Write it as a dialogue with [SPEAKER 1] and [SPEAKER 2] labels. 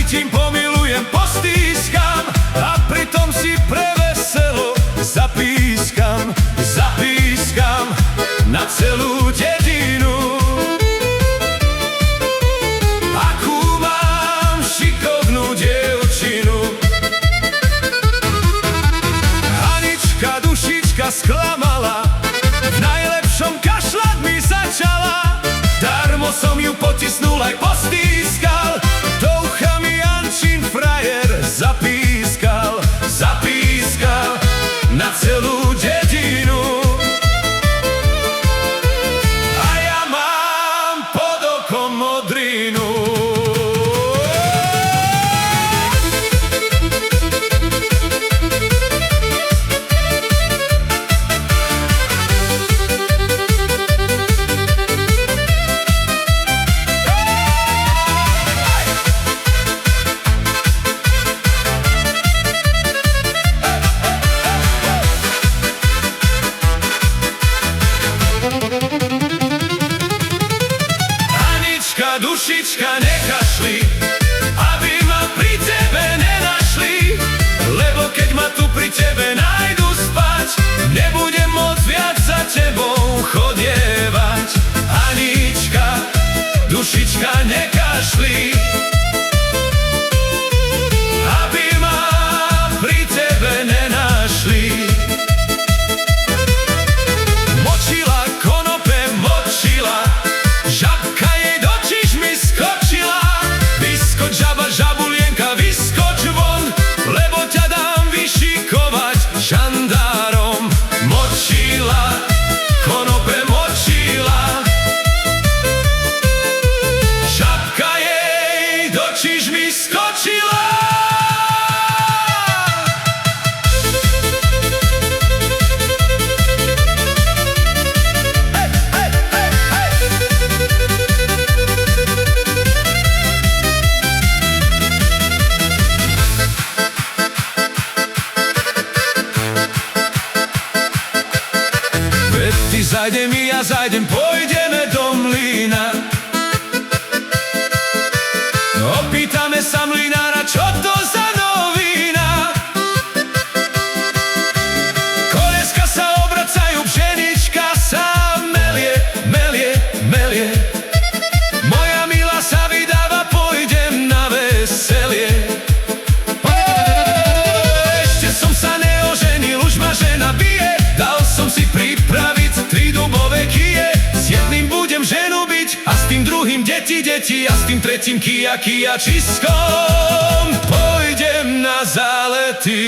[SPEAKER 1] chytím, pomilujem, postýskam a pritom si preveselo zapískam, zapískam na celú dedinu. Akú mám šikovnú dievčinu. Anička, dušička sklamala, v najlepšom kašľať mi začala. Darmo som ju potisnul aj postýskal, do ucha mi Jančin frajer zapískal, zapískal na celú dedinu. A ja mám pod okom modrinu. Anička, dušička, nekašli, aby ma pri tebe nenašli, lebo keď ma tu pri tebe nájdu spať, nebudem môcť viac za tebou chodievať. Anička, dušička, nekašli, aby ma pri tebe nenašli. Močila konope, močila, žabka jej do čižmy skočila. Vyskoč žaba, žabulienka, vyskoč von, lebo ťa dám vyšikovať žandárom. Močila, konope močila, žabka jej do čižmy skočila. Ty zajdem i ja zajdem, pôjdeme do mlyna. Opýtame sa mlynára, čo to za novina. Koleska sa obracajú, pšenička sa melie, melie, melie. Moja milá sa vydáva, pôjdem na veselie. Ešte som sa neoženil, už ma žena bije, dal som si pripraviť 3 dubové kije. S jedným budem ženu byť a s tým druhým deti, deti a s tým tretím kia, kia čiskom. Pôjdem na zálety.